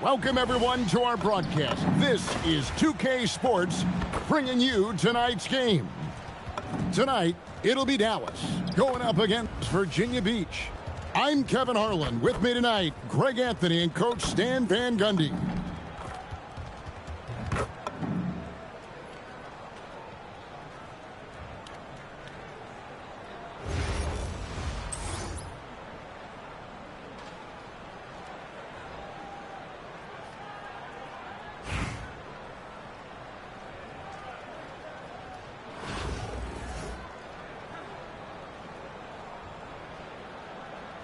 Welcome, everyone, to our broadcast. This is 2K Sports bringing you tonight's game. Tonight, it'll be Dallas going up against Virginia Beach. I'm Kevin Harlan. With me tonight, Greg Anthony and Coach Stan Van Gundy.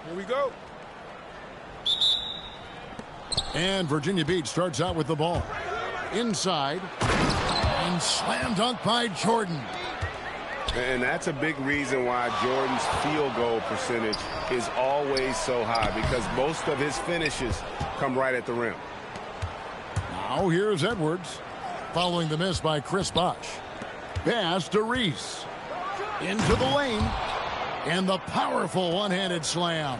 Here we go. And Virginia Beach starts out with the ball. Inside. And slam dunk by Jordan. And that's a big reason why Jordan's field goal percentage is always so high, because most of his finishes come right at the rim. Now here's Edwards. Following the miss by Chris Bosh. Pass to Reese. Into the lane. And the powerful one-handed slam.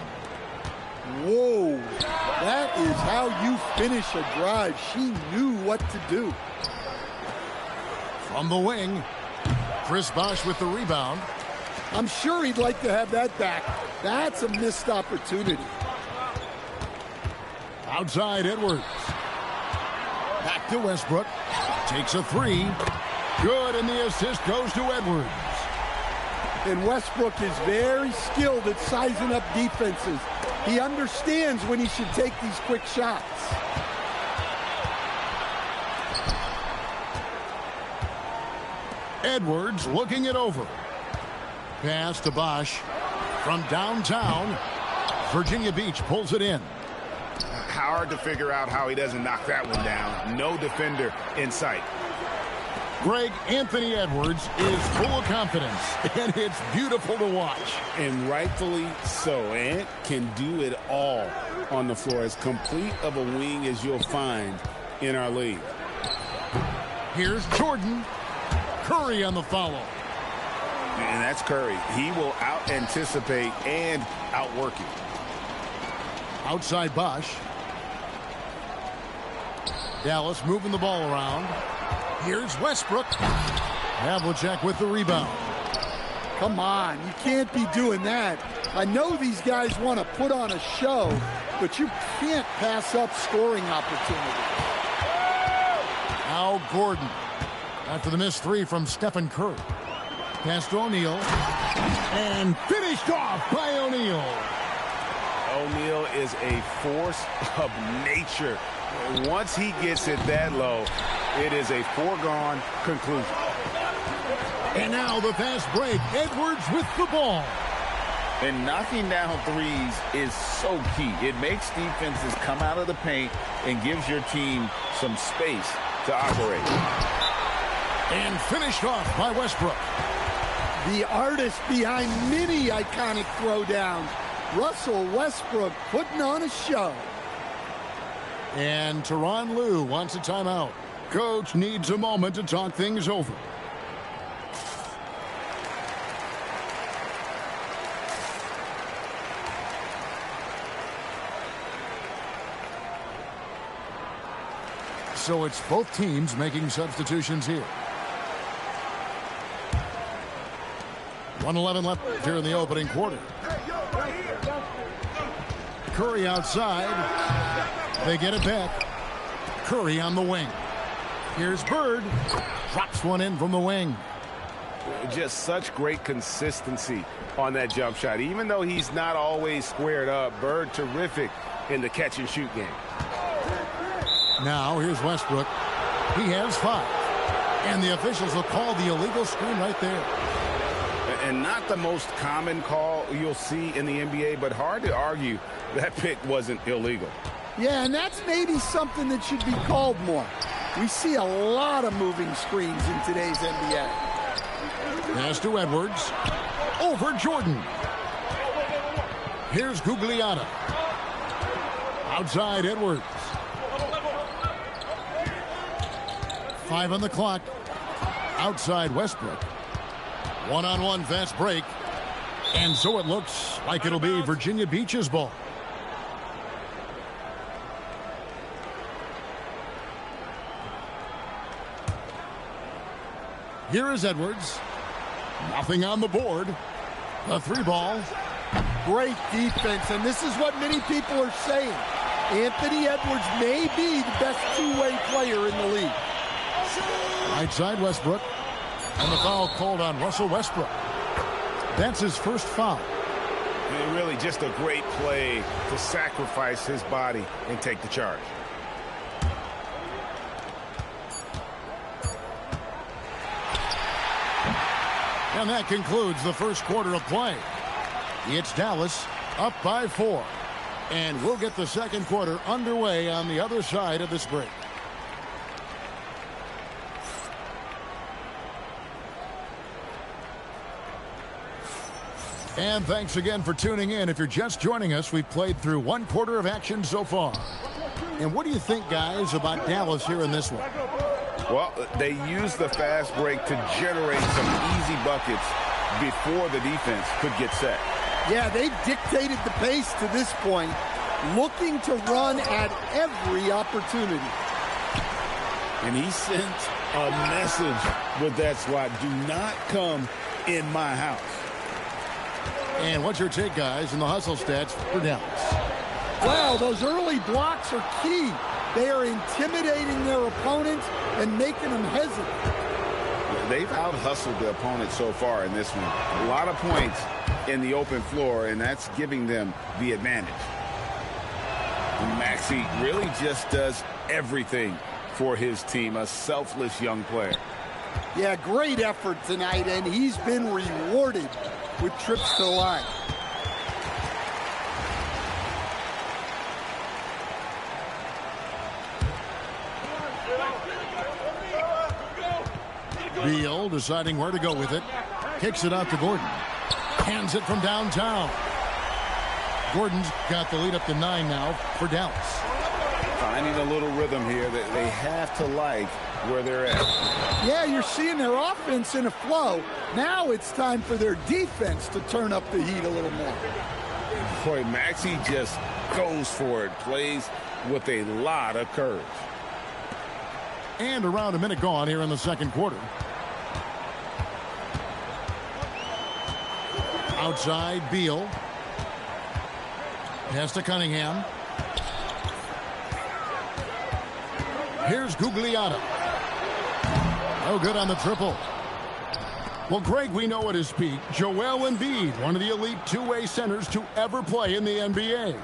Whoa, that is how you finish a drive. She knew what to do. From the wing, Chris Bosh with the rebound. I'm sure he'd like to have that back. That's a missed opportunity. Outside Edwards. Back to Westbrook. Takes a three. Good, and the assist goes to Edwards. And Westbrook is very skilled at sizing up defenses. He understands when he should take these quick shots. Edwards looking it over. Pass to Bosh. From downtown, Virginia Beach pulls it in. Hard to figure out how he doesn't knock that one down. No defender in sight. Greg Anthony Edwards is full of confidence, and it's beautiful to watch. And rightfully so. Ant can do it all on the floor. As complete of a wing as you'll find in our league. Here's Jordan. Curry on the follow. And that's Curry. He will out-anticipate and outwork you. Outside Bosh. Dallas moving the ball around. Here's Westbrook. Havlicek with the rebound. Come on, you can't be doing that. I know these guys want to put on a show, but you can't pass up scoring opportunity. Now Gordon. After the missed three from Stephen Curry. Pass to O'Neal. And finished off by O'Neal. O'Neal is a force of nature. Once he gets it that low, it is a foregone conclusion. And now the fast break. Edwards with the ball. And knocking down threes is so key. It makes defenses come out of the paint and gives your team some space to operate. And finished off by Westbrook. The artist behind many iconic throwdowns. Russell Westbrook putting on a show. And Tyronn Lue wants a timeout. Coach needs a moment to talk things over. So it's both teams making substitutions here. 1:11 left here in the opening quarter. Curry outside. They get it back. Curry on the wing. Here's Bird. Drops one in from the wing. Just such great consistency on that jump shot. Even though he's not always squared up, Bird terrific in the catch-and-shoot game. Now here's Westbrook. He has 5. And the officials will call the illegal screen right there. And not the most common call you'll see in the NBA, but hard to argue that pick wasn't illegal. Yeah, and that's maybe something that should be called more. We see a lot of moving screens in today's NBA. Pass to Edwards. Over Jordan. Here's Gugliotta. Outside Edwards. 5 on the clock. Outside Westbrook. One-on-one fast break. And so it looks like it'll be Virginia Beach's ball. Here is Edwards. Nothing on the board. The 3-ball. Great defense, and this is what many people are saying. Anthony Edwards may be the best two-way player in the league. Right side, Westbrook. And the foul called on Russell Westbrook. That's his first foul. And really just a great play to sacrifice his body and take the charge. And that concludes the first quarter of play. It's Dallas up by 4. And we'll get the second quarter underway on the other side of this break. And thanks again for tuning in. If you're just joining us, we've played through one quarter of action so far. And what do you think, guys, about Dallas here in this one? Well, they used the fast break to generate some easy buckets before the defense could get set. Yeah, they dictated the pace to this point, looking to run at every opportunity. And he sent a message with that swat. Do not come in my house. And what's your take, guys, in the hustle stats for Dallas? Wow, those early blocks are key. They are intimidating their opponents and making them hesitant. They've out-hustled the opponent so far in this one. A lot of points in the open floor, and that's giving them the advantage. And Maxey really just does everything for his team, a selfless young player. Yeah, great effort tonight, and he's been rewarded with trips to the line. Beal deciding where to go with it. Kicks it out to Gordon. Hands it from downtown. Gordon's got the lead up to 9 now for Dallas. Finding a little rhythm here that they have to like where they're at. Yeah, you're seeing their offense in a flow. Now it's time for their defense to turn up the heat a little more. Boy, Maxey just goes for it. Plays with a lot of courage. And around a minute gone here in the second quarter. Outside, Beal. Pass to Cunningham. Here's Gugliotta. No good on the triple. Well, Greg, we know at his peak, Joel Embiid, one of the elite two-way centers to ever play in the NBA.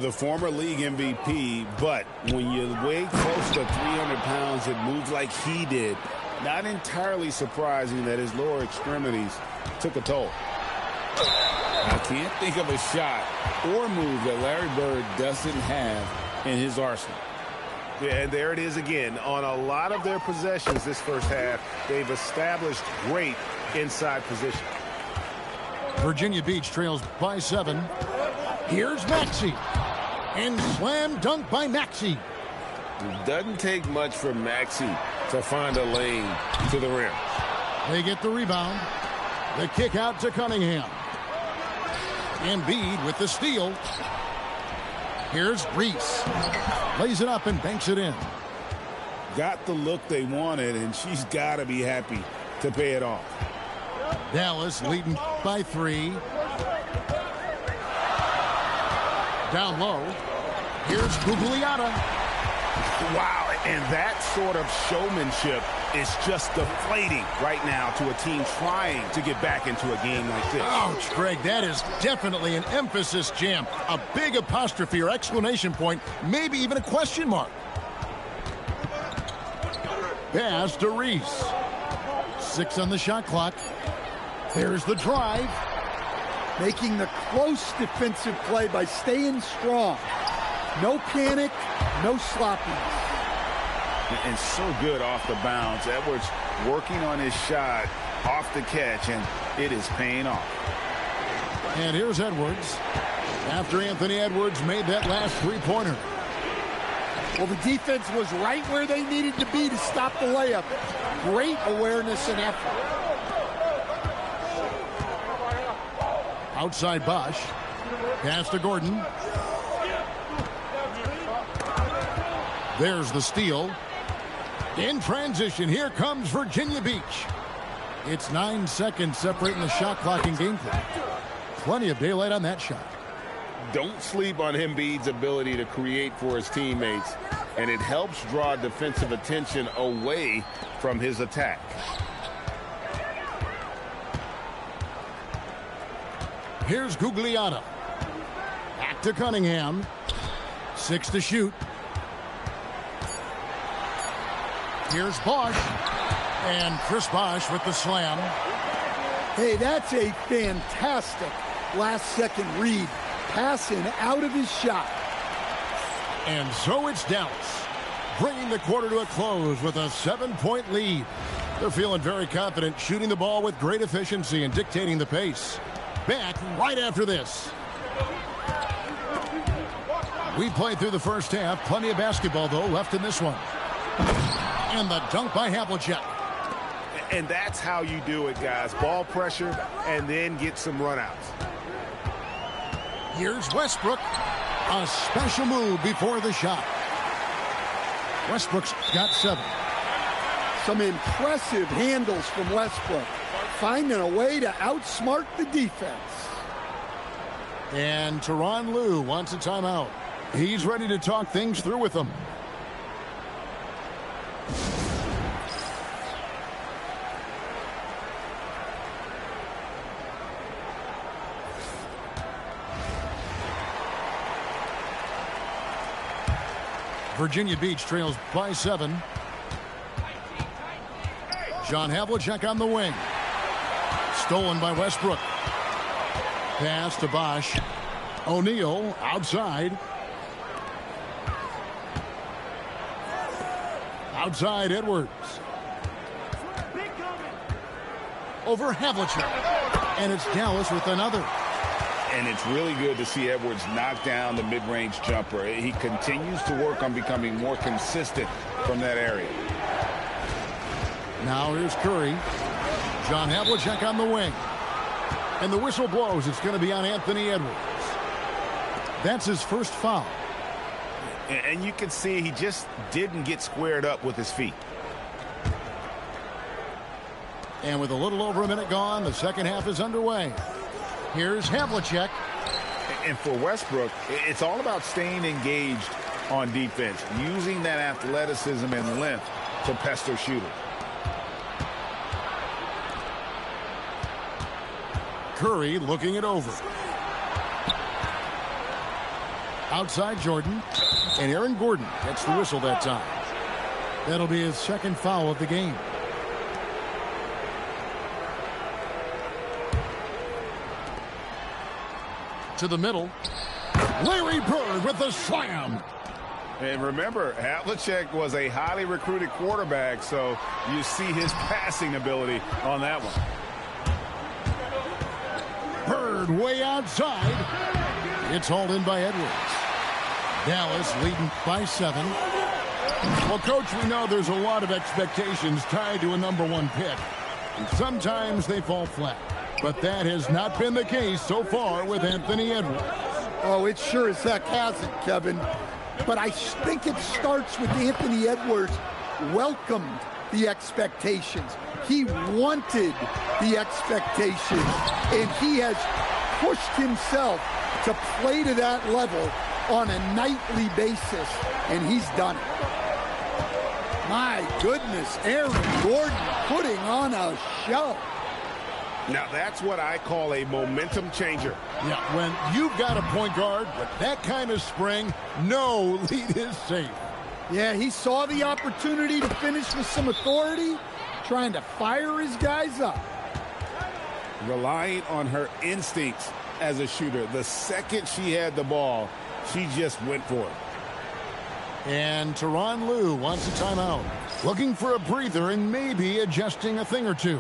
The former league MVP, but when you weigh close to 300 pounds and move like he did, not entirely surprising that his lower extremities took a toll. I can't think of a shot or move that Larry Bird doesn't have in his arsenal. Yeah, and there it is again. On a lot of their possessions this first half, they've established great inside position. Virginia Beach trails by 7. Here's Maxey. And slam dunk by Maxey. It doesn't take much for Maxey to find a lane to the rim. They get the rebound. The kick out to Cunningham. Embiid with the steal. Here's Reese. Lays it up and banks it in. Got the look they wanted, and she's got to be happy to pay it off. Dallas leading by 3. Down low. Here's Gugliotta. Wow, and that sort of showmanship is just deflating right now to a team trying to get back into a game like this. Ouch, Greg, that is definitely an emphasis jam. A big apostrophe or exclamation point, maybe even a question mark. Pass to Reese. 6 on the shot clock. There's the drive. Making the close defensive play by staying strong. No panic, no sloppiness. And so good off the bounce. Edwards working on his shot off the catch, and it is paying off. And here's Edwards. After Anthony Edwards made that last three-pointer. Well, the defense was right where they needed to be to stop the layup. Great awareness and effort. Outside Bosch. Pass to Gordon. There's the steal. In transition, here comes Virginia Beach. It's 9 seconds separating the shot clock and game clock. Plenty of daylight on that shot. Don't sleep on Embiid's ability to create for his teammates, and it helps draw defensive attention away from his attack. Here's Gugliotta. Back to Cunningham. 6 to shoot. Here's Bosh. And Chris Bosh with the slam. Hey, that's a fantastic last-second read. Passing out of his shot. And so it's Dallas, bringing the quarter to a close with a 7-point lead. They're feeling very confident, shooting the ball with great efficiency and dictating the pace. Back right after this. We played through the first half. Plenty of basketball, though, left in this one. And the dunk by Havlicek. And that's how you do it, guys. Ball pressure and then get some runouts. Here's Westbrook. A special move before the shot. Westbrook's got 7. Some impressive handles from Westbrook. Finding a way to outsmart the defense. And Tyronn Lue wants a timeout. He's ready to talk things through with them. Virginia Beach trails by 7. John Havlicek on the wing. Stolen by Westbrook. Pass to Bosh. O'Neal outside. Outside Edwards. Over Havlicek. And it's Dallas with another. And it's really good to see Edwards knock down the mid-range jumper. He continues to work on becoming more consistent from that area. Now here's Curry. John Havlicek on the wing. And the whistle blows. It's going to be on Anthony Edwards. That's his first foul. And you can see he just didn't get squared up with his feet. And with a little over a minute gone, the second half is underway. Here's Havlicek. And for Westbrook, it's all about staying engaged on defense, using that athleticism and length to pester shooters. Curry looking it over. Outside Jordan. And Aaron Gordon gets the whistle that time. That'll be his second foul of the game. To the middle. Larry Bird with the slam. And remember, Havlicek was a highly recruited quarterback, so you see his passing ability on that one. Bird way outside. It's hauled in by Edwards. Dallas leading by 7. Well, Coach, we know there's a lot of expectations tied to a #1 pick. And sometimes they fall flat. But that has not been the case so far with Anthony Edwards. Oh, it sure as heck hasn't, Kevin. But I think it starts with Anthony Edwards welcomed the expectations. He wanted the expectations. And he has pushed himself to play to that level on a nightly basis. And he's done it. My goodness, Aaron Gordon putting on a show. Now, that's what I call a momentum changer. Yeah, when you've got a point guard with that kind of spring, no lead is safe. Yeah, he saw the opportunity to finish with some authority, trying to fire his guys up. Relying on her instincts as a shooter. The second she had the ball, she just went for it. And Tyronn Lue wants a timeout. Looking for a breather and maybe adjusting a thing or two.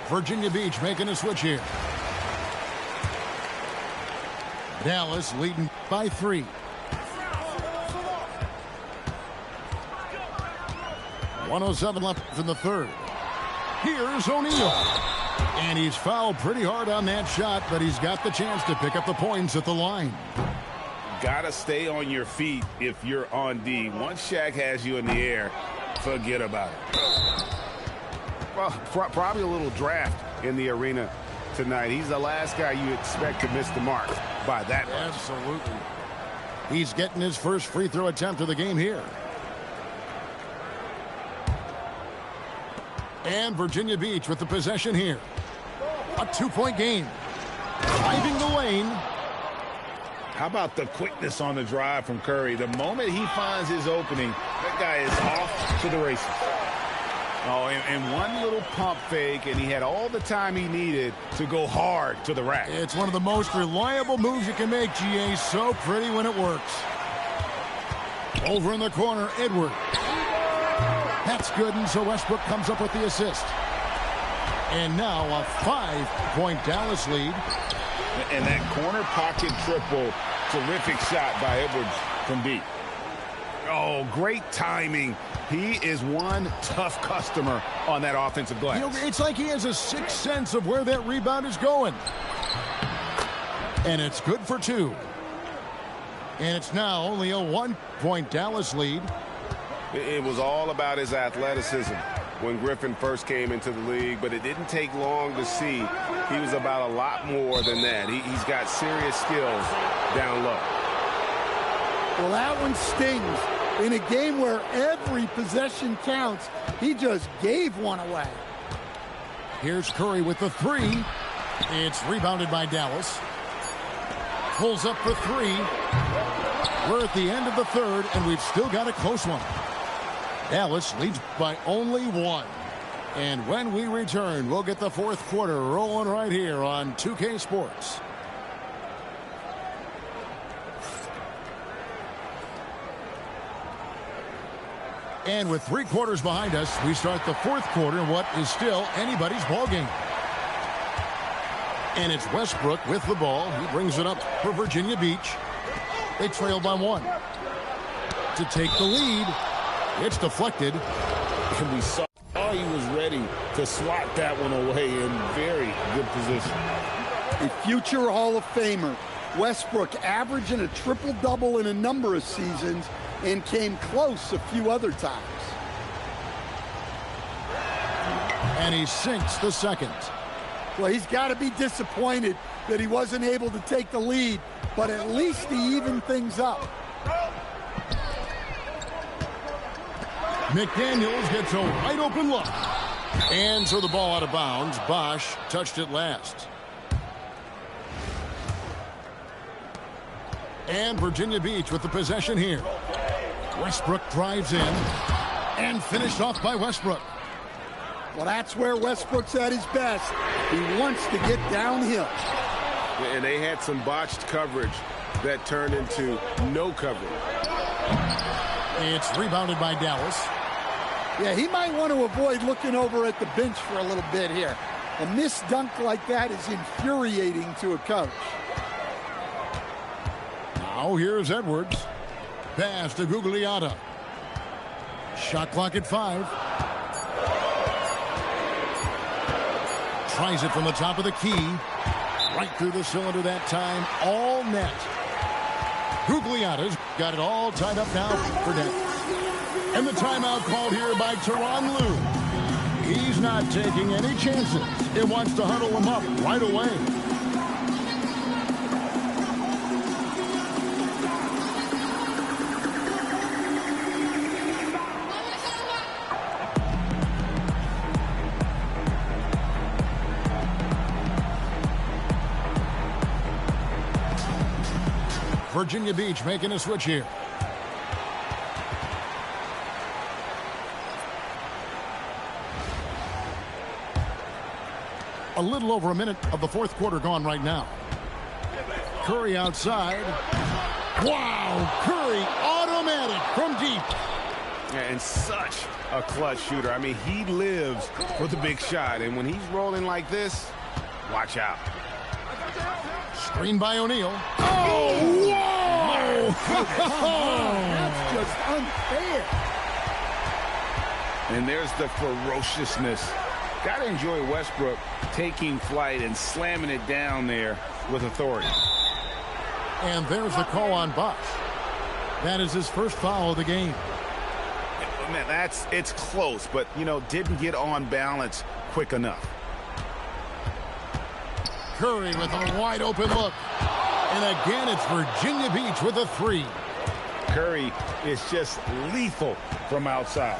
Virginia Beach making a switch here. Dallas leading by 3. 1:07 left in the third. Here's O'Neal. And he's fouled pretty hard on that shot, but he's got the chance to pick up the points at the line. Gotta stay on your feet if you're on D. Once Shaq has you in the air, forget about it. Well, probably a little draft in the arena tonight. He's the last guy you expect to miss the mark by that much. Absolutely. He's getting his first free throw attempt of the game here. And Virginia Beach with the possession here. A 2-point game. Driving the lane. How about the quickness on the drive from Curry? The moment he finds his opening, that guy is off to the races. Oh, and one little pump fake, and he had all the time he needed to go hard to the rack. It's one of the most reliable moves you can make, GA. So pretty when it works. Over in the corner, Edward. That's good, and so Westbrook comes up with the assist. And now a 5-point Dallas lead. And that corner pocket triple, terrific shot by Edwards from deep. Oh, great timing. He is one tough customer on that offensive glass. You know, it's like he has a sixth sense of where that rebound is going. And it's good for 2. And it's now only a 1-point Dallas lead. It was all about his athleticism when Griffin first came into the league, but it didn't take long to see he was about a lot more than that. He's got serious skills down low. Well, that one stings. In a game where every possession counts, he just gave one away. Here's Curry with the 3. It's rebounded by Dallas. Pulls up for 3. We're at the end of the third, and we've still got a close one. Dallas leads by only 1. And when we return, we'll get the fourth quarter rolling right here on 2K Sports. And with 3 quarters behind us, we start the fourth quarter in what is still anybody's ball game. And it's Westbrook with the ball. He brings it up for Virginia Beach. They trail by 1. To take the lead, it's deflected. And we saw he was ready to swat that one away in very good position. A future Hall of Famer, Westbrook averaging a triple-double in a number of seasons and came close a few other times. And he sinks the second. Well, he's got to be disappointed that he wasn't able to take the lead, but at least he evened things up. McDaniels gets a wide open look. And so the ball out of bounds. Bosch touched it last. And Virginia Beach with the possession here. Westbrook drives in and finished off by Westbrook. Well, that's where Westbrook's at his best. He wants to get downhill. And they had some botched coverage that turned into no coverage. It's rebounded by Dallas. Yeah, he might want to avoid looking over at the bench for a little bit here. A missed dunk like that is infuriating to a coach. Now here's Edwards. Pass to Gugliotta. Shot clock at 5. Tries it from the top of the key. Right through the cylinder that time. All net. Gugliotta's got it all tied up now for net. And the timeout called here by Tyronn Lue. He's not taking any chances. It wants to huddle him up right away. Virginia Beach making a switch here. A little over a minute of the fourth quarter gone right now. Curry outside. Wow, Curry automatic from deep. And such a clutch shooter. I mean, he lives for the big shot. And when he's rolling like this, watch out. Screen by O'Neal. Oh, whoa! That's just unfair. And there's the ferociousness. Got to enjoy Westbrook taking flight and slamming it down there with authority. And there's the call on Bosh. That is his first foul of the game. Man, it's close, but, you know, didn't get on balance quick enough. Curry with a wide open look. And again, it's Virginia Beach with a three. Curry is just lethal from outside.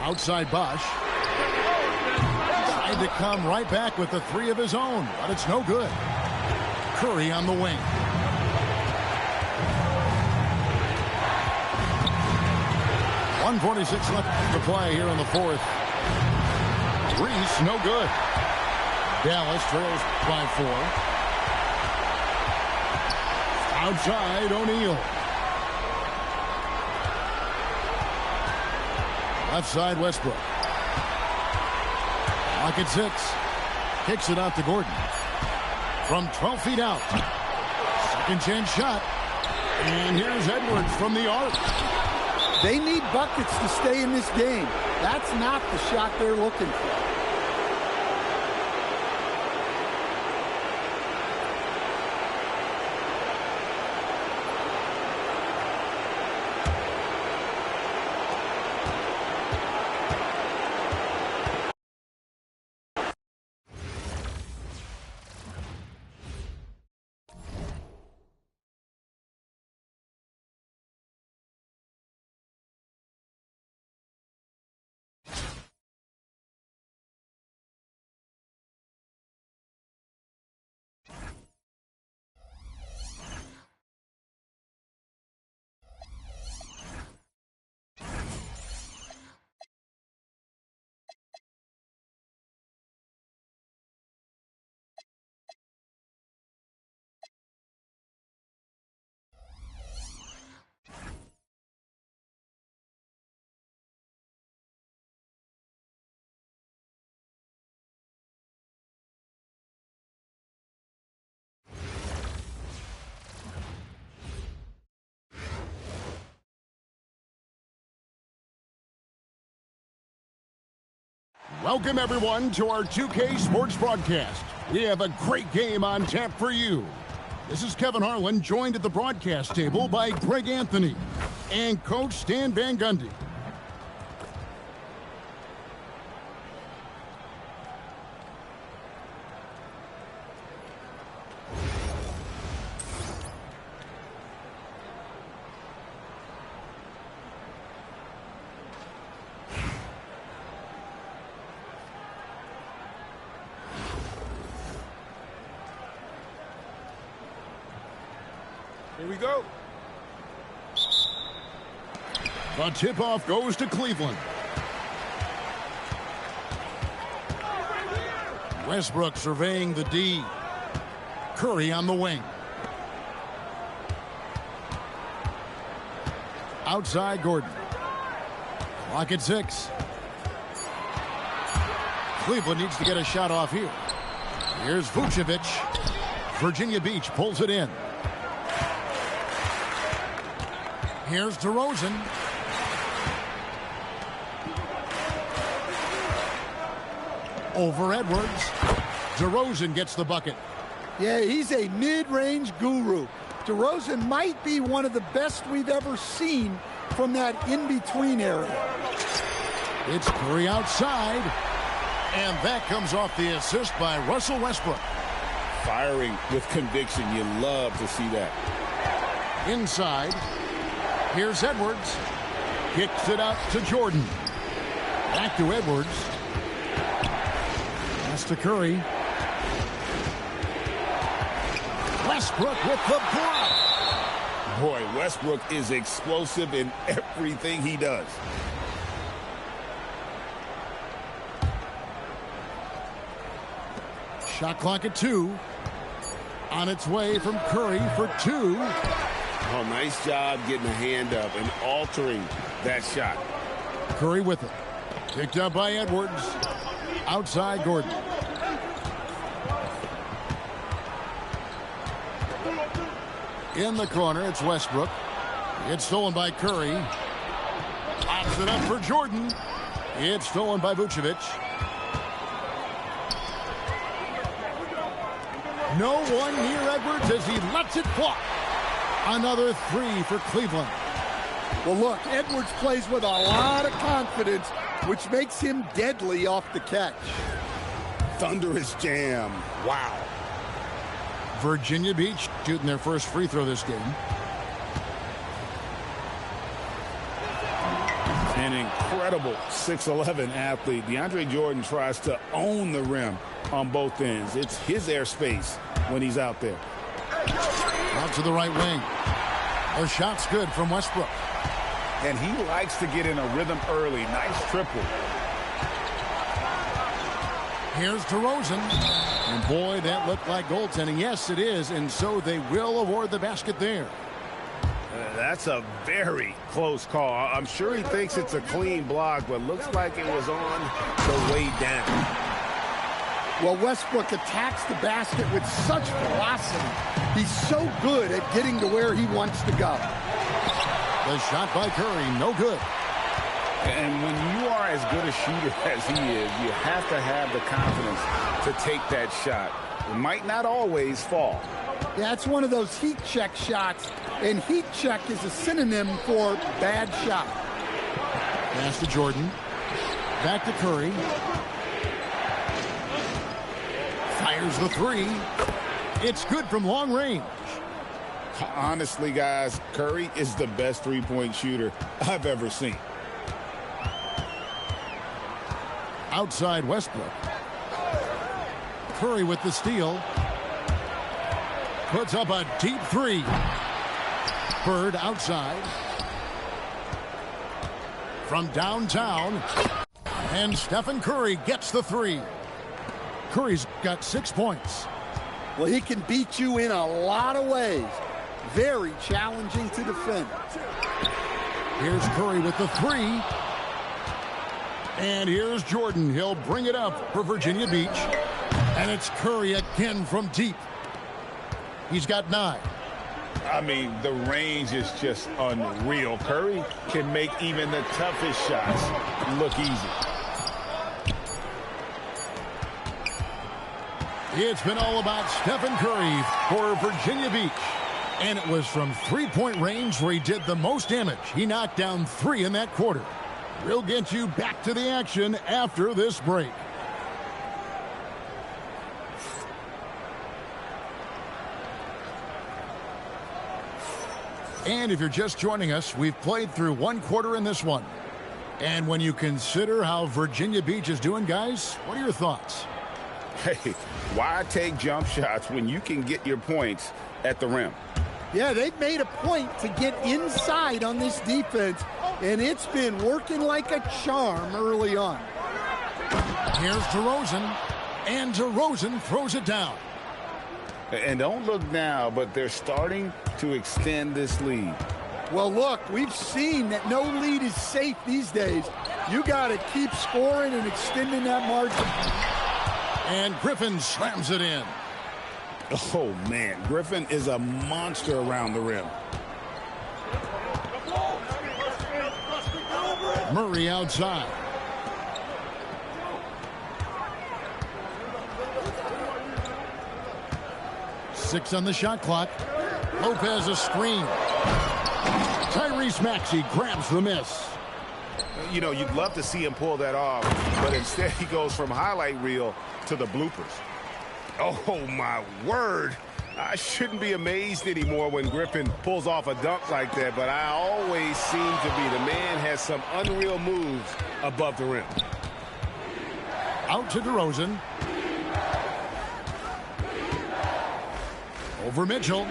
Outside Bosh. Tried to come right back with the three of his own, but it's no good. Curry on the wing. .146 left to play here in the fourth. Reese, no good. Dallas trails by 4. Outside, O'Neal. Left side, Westbrook. Clock at 6. Kicks it out to Gordon. From 12 feet out. Second chance shot. And here's Edwards from the arc. They need buckets to stay in this game. That's not the shot they're looking for. Welcome, everyone, to our 2K Sports broadcast. We have a great game on tap for you. This is Kevin Harlan, joined at the broadcast table by Greg Anthony and Coach Stan Van Gundy. Here we go. The tip-off goes to Cleveland. Westbrook surveying the D. Curry on the wing. Outside Gordon. Clock at 6. Cleveland needs to get a shot off here. Here's Vucevic. Virginia Beach pulls it in. Here's DeRozan. Over Edwards. DeRozan gets the bucket. Yeah, he's a mid-range guru. DeRozan might be one of the best we've ever seen from that in-between area. It's Curry outside. And that comes off the assist by Russell Westbrook. Firing with conviction. You love to see that. Inside. Here's Edwards. Kicks it out to Jordan. Back to Edwards. Pass to Curry. Westbrook with the block. Boy, Westbrook is explosive in everything he does. Shot clock at 2. On its way from Curry for 2. Oh, nice job getting a hand up and altering that shot. Curry with it. Picked up by Edwards. Outside Gordon. In the corner, it's Westbrook. It's stolen by Curry. Pops it up for Jordan. It's stolen by Vucevic. No one near Edwards as he lets it fly. Another three for Cleveland. Well, look, Edwards plays with a lot of confidence, which makes him deadly off the catch. Thunderous jam. Wow. Virginia Beach shooting their first free throw this game. An incredible 6'11" athlete. DeAndre Jordan tries to own the rim on both ends. It's his airspace when he's out there. Out to the right wing. A shot's good from Westbrook. And he likes to get in a rhythm early. Nice triple. Here's DeRozan. And boy, that looked like goaltending. Yes, it is. And so they will award the basket there. That's a very close call. I'm sure he thinks it's a clean block, but looks like it was on the way down. Well, Westbrook attacks the basket with such velocity. He's so good at getting to where he wants to go. The shot by Curry, no good. And when you are as good a shooter as he is, you have to have the confidence to take that shot. It might not always fall. Yeah, it's one of those heat check shots, and heat check is a synonym for bad shot. Pass to Jordan. Back to Curry. Fires the three. It's good from long range. Honestly, guys, Curry is the best three-point shooter I've ever seen. Outside Westbrook. Curry with the steal. Puts up a deep three. Bird outside. From downtown. And Stephen Curry gets the three. Curry's got 6 points. Well, he can beat you in a lot of ways. Very challenging to defend. Here's Curry with the three. And here's Jordan. He'll bring it up for Virginia Beach. And it's Curry again from deep. He's got 9. I mean, the range is just unreal. Curry can make even the toughest shots look easy. It's been all about Stephen Curry for Virginia Beach. And it was from three-point range where he did the most damage. He knocked down 3 in that quarter. We'll get you back to the action after this break. And if you're just joining us, we've played through 1 quarter in this one. And when you consider how Virginia Beach is doing, guys, what are your thoughts? Hey, why take jump shots when you can get your points at the rim? Yeah, they've made a point to get inside on this defense, and it's been working like a charm early on. Here's DeRozan, and DeRozan throws it down. And don't look now, but they're starting to extend this lead. Well, look, we've seen that no lead is safe these days. You got to keep scoring and extending that margin. And Griffin slams it in. Oh, man. Griffin is a monster around the rim. Murray outside. Six on the shot clock. Lopez a screen. Tyrese Maxey grabs the miss. You know, you'd love to see him pull that off, but instead he goes from highlight reel to the bloopers. Oh, my word. I shouldn't be amazed anymore when Griffin pulls off a dunk like that, but I always seem to be. The man has some unreal moves above the rim. Out to DeRozan. Over Mitchell.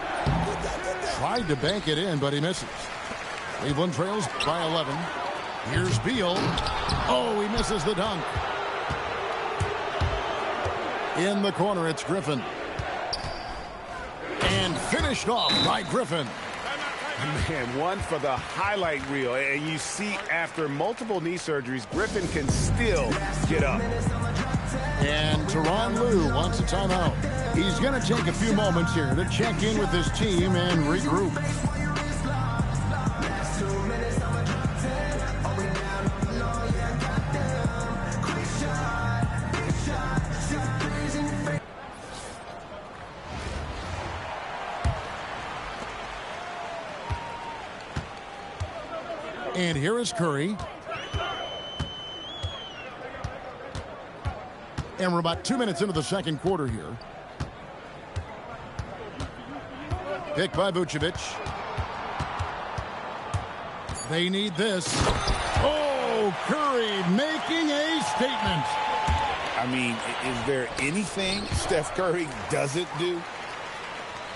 Tried to bank it in, but he misses. Cleveland trails by 11. Here's Beal. Oh, he misses the dunk. In the corner, it's Griffin. And finished off by Griffin. Man, one for the highlight reel. And you see after multiple knee surgeries, Griffin can still get up. And Tyronn Lue wants a timeout. He's going to take a few moments here to check in with his team and regroup. And here is Curry. And we're about 2 minutes into the second quarter here. Pick by Vucevic. They need this. Oh, Curry making a statement. I mean, is there anything Steph Curry doesn't do?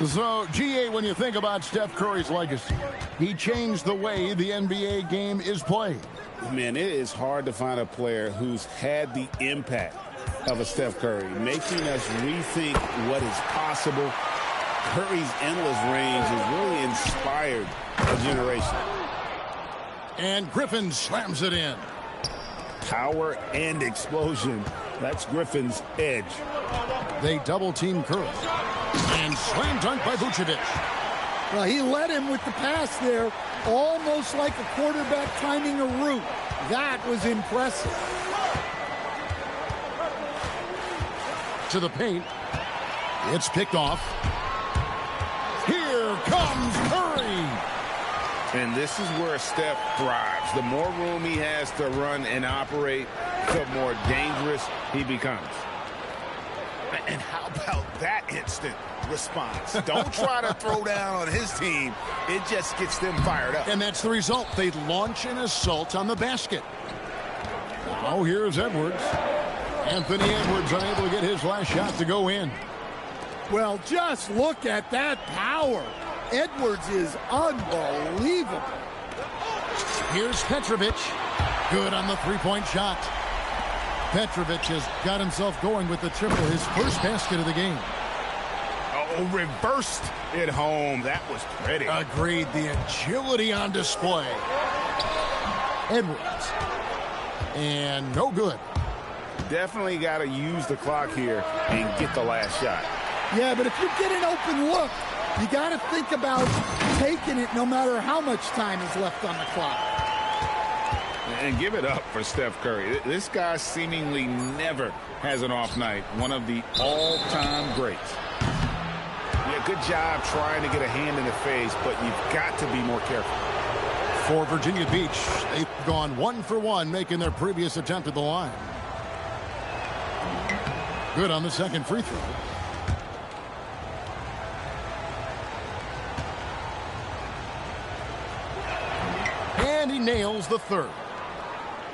So, GA, when you think about Steph Curry's legacy, he changed the way the NBA game is played. Man, it is hard to find a player who's had the impact of a Steph Curry, making us rethink what is possible. Curry's endless range has really inspired a generation. And Griffin slams it in. Power and explosion. That's Griffin's edge. They double-team Curry. And slam dunk by Vucevic. Well, he led him with the pass there, almost like a quarterback timing a route. That was impressive. To the paint. It's picked off. Here comes Curry. And this is where Steph thrives. The more room he has to run and operate, the more dangerous he becomes. And how about that instant response? Don't try to throw down on his team. It just gets them fired up. And that's the result. They launch an assault on the basket. Now here's Edwards. Anthony Edwards unable to get his last shot to go in. Well, just look at that power. Edwards is unbelievable. Here's Petrovic. Good on the three-point shot. Petrovic has got himself going with the triple, his first basket of the game. Oh, reversed it home. That was pretty. Agreed. The agility on display. Edwards. And no good. Definitely got to use the clock here and get the last shot. Yeah, but if you get an open look, you got to think about taking it no matter how much time is left on the clock. And give it up for Steph Curry. This guy seemingly never has an off night. One of the all-time greats. Yeah, good job trying to get a hand in the face, but you've got to be more careful. For Virginia Beach, they've gone 1 for 1, making their previous attempt at the line. Good on the second free throw. And he nails the third.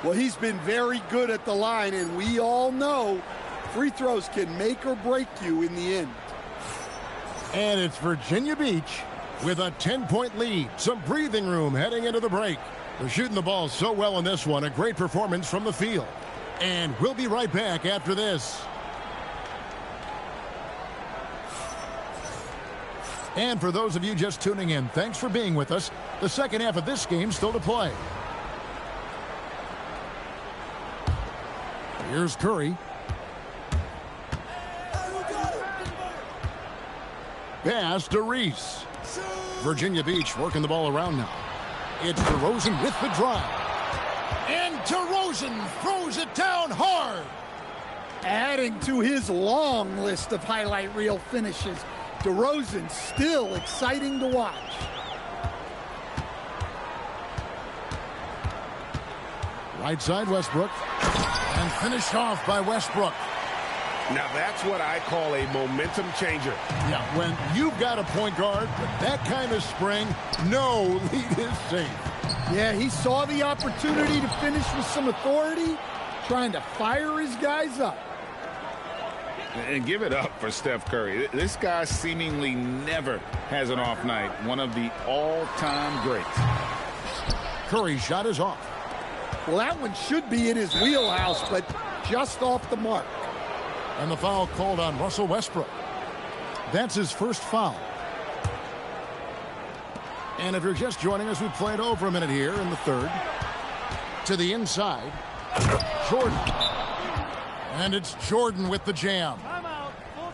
Well, he's been very good at the line, and we all know free throws can make or break you in the end. And it's Virginia Beach with a 10-point lead. Some breathing room heading into the break. They're shooting the ball so well in this one. A great performance from the field. And we'll be right back after this. And for those of you just tuning in, thanks for being with us. The second half of this game still to play. Here's Curry. Pass to Reese. Virginia Beach working the ball around now. It's DeRozan with the drive. And DeRozan throws it down hard. Adding to his long list of highlight reel finishes. DeRozan still exciting to watch. Right side Westbrook. And finished off by Westbrook. Now that's what I call a momentum changer. Yeah, when you've got a point guard with that kind of spring, no lead is safe. Yeah, he saw the opportunity to finish with some authority, trying to fire his guys up. And give it up for Steph Curry. This guy seemingly never has an off night. One of the all-time greats. Curry's shot is off. Well, that one should be in his wheelhouse, but just off the mark. And the foul called on Russell Westbrook. That's his first foul. And if you're just joining us, we've played over a minute here in the third. To the inside. Jordan. And it's Jordan with the jam.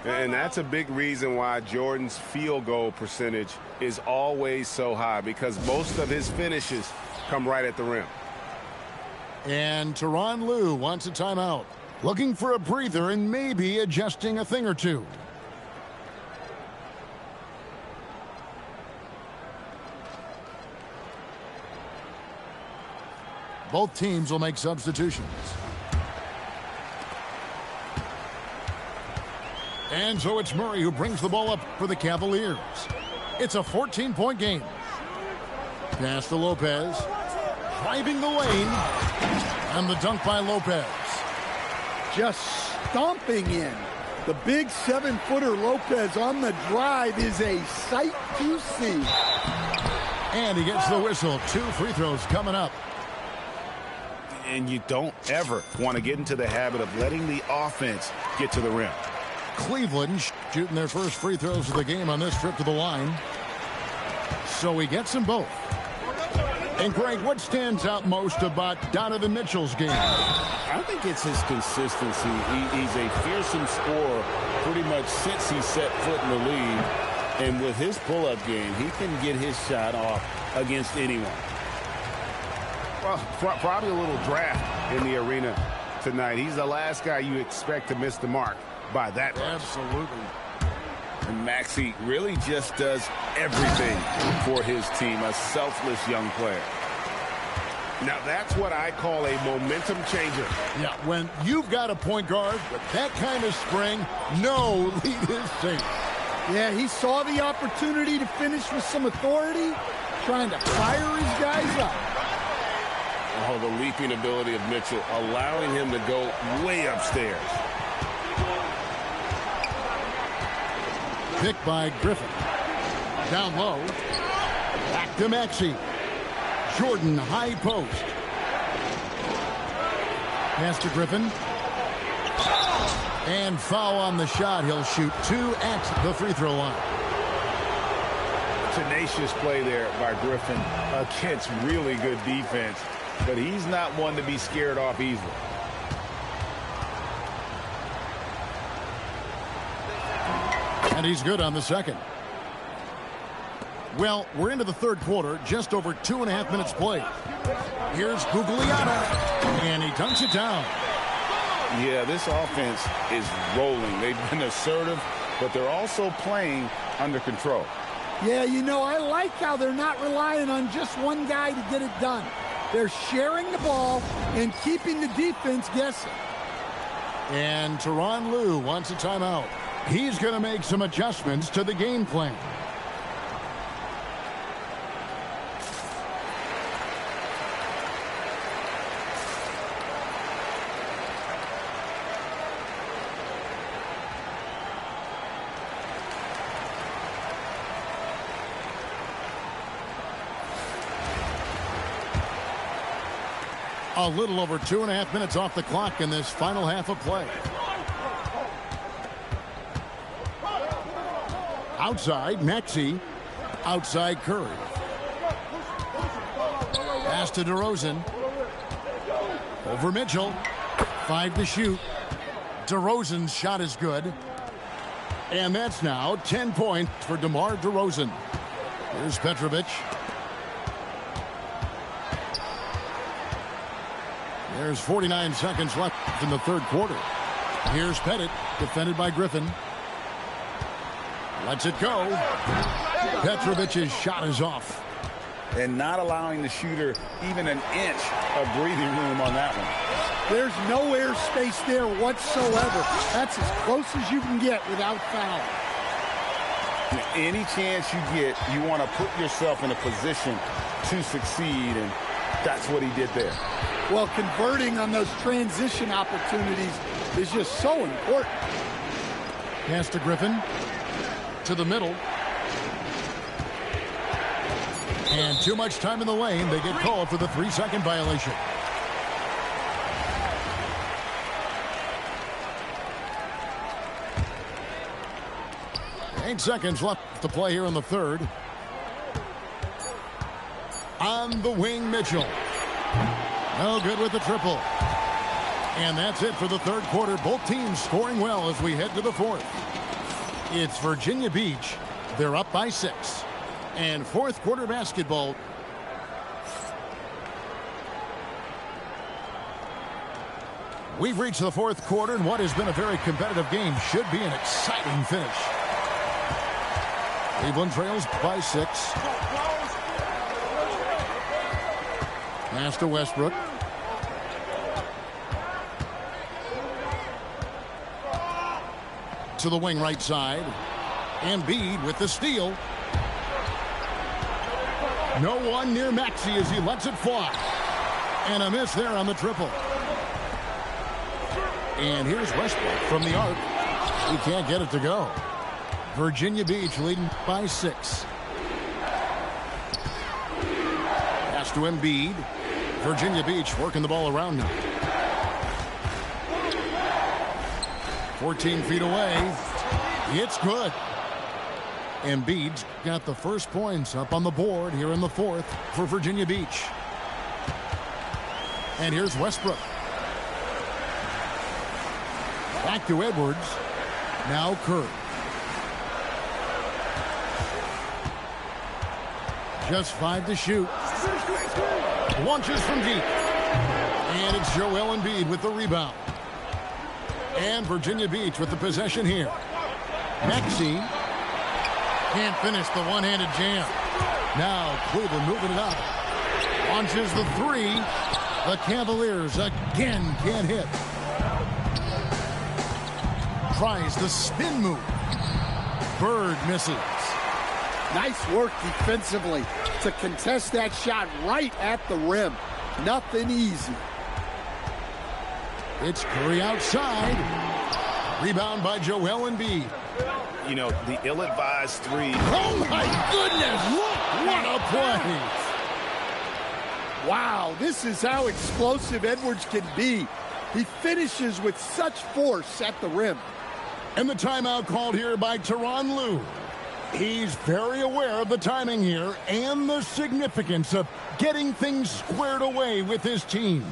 And that's a big reason why Jordan's field goal percentage is always so high, because most of his finishes come right at the rim. And Tyronn Lue wants a timeout. Looking for a breather and maybe adjusting a thing or two. Both teams will make substitutions. And so it's Murray who brings the ball up for the Cavaliers. It's a 14-point game. Pass to Lopez. Driving the lane. And the dunk by Lopez. Just stomping in. The big 7-footer Lopez on the drive is a sight to see. And he gets the whistle. 2 free throws coming up. And you don't ever want to get into the habit of letting the offense get to the rim. Cleveland shooting their first free throws of the game on this trip to the line. So he gets them both. And Greg, what stands out most about Donovan Mitchell's game? I think it's his consistency. He's a fearsome scorer pretty much since he set foot in the league. And with his pull-up game, he can get his shot off against anyone. Well, probably a little draft in the arena tonight. He's the last guy you expect to miss the mark by that much. Absolutely. And Maxey really just does everything for his team, a selfless young player. Now, that's what I call a momentum changer. Yeah, when you've got a point guard with that kind of spring, no lead is safe. Yeah, he saw the opportunity to finish with some authority, trying to fire his guys up. Oh, the leaping ability of Mitchell, allowing him to go way upstairs. Picked by Griffin. Down low. Back to Maxey. Jordan, high post. Pass to Griffin. And foul on the shot. He'll shoot 2 at the free throw line. Tenacious play there by Griffin against really good defense. But he's not one to be scared off easily. And he's good on the second. Well, we're into the third quarter, just over 2.5 minutes played. Here's Gugliotta, and he dunks it down. Yeah, this offense is rolling. They've been assertive, but they're also playing under control. Yeah, you know, I like how they're not relying on just one guy to get it done. They're sharing the ball and keeping the defense guessing. And Tyronn Lue wants a timeout. He's going to make some adjustments to the game plan. A little over 2.5 minutes off the clock in this final half of play. Outside, Maxey. Outside, Curry. Pass to DeRozan. Over Mitchell. 5 to shoot. DeRozan's shot is good. And that's now 10 points for DeMar DeRozan. Here's Petrovic. There's 49 seconds left in the third quarter. Here's Pettit, defended by Griffin. Lets it go. Petrovic's shot is off. And not allowing the shooter even an inch of breathing room on that one. There's no air space there whatsoever. That's as close as you can get without foul. Any chance you get, you want to put yourself in a position to succeed, and that's what he did there. Well, converting on those transition opportunities is just so important. Pass to Griffin. To the middle. And too much time in the lane. They get called for the 3-second violation. Eight seconds left to play here in the third. On the wing, Mitchell. No good with the triple. And that's it for the third quarter. Both teams scoring well as we head to the fourth. It's Virginia Beach. They're up by 6. And fourth quarter basketball. We've reached the fourth quarter, and what has been a very competitive game should be an exciting finish. Cleveland trails by 6. Pass to Westbrook. to the wing right side. Embiid with the steal. No one near Maxey as he lets it fly. And a miss there on the triple. And here's Westbrook from the arc. He can't get it to go. Virginia Beach leading by 6. Pass to Embiid. Virginia Beach working the ball around now. 14 feet away. It's good. Embiid's got the first points up on the board here in the 4th for Virginia Beach. And here's Westbrook. Back to Edwards. Now Curry. Just 5 to shoot. Launches from deep. And it's Joel Embiid with the rebound. And Virginia Beach with the possession here. Maxey can't finish the one-handed jam. Now Cleveland moving it up. Launches the 3. The Cavaliers again can't hit. Tries the spin move. Bird misses. Nice work defensively to contest that shot right at the rim. Nothing easy. It's Curry outside. Rebound by Joel Embiid. You know, the ill-advised 3. Oh, my goodness. What a play. Wow, this is how explosive Edwards can be. He finishes with such force at the rim. And the timeout called here by Tyronn Lue. He's very aware of the timing here and the significance of getting things squared away with his team.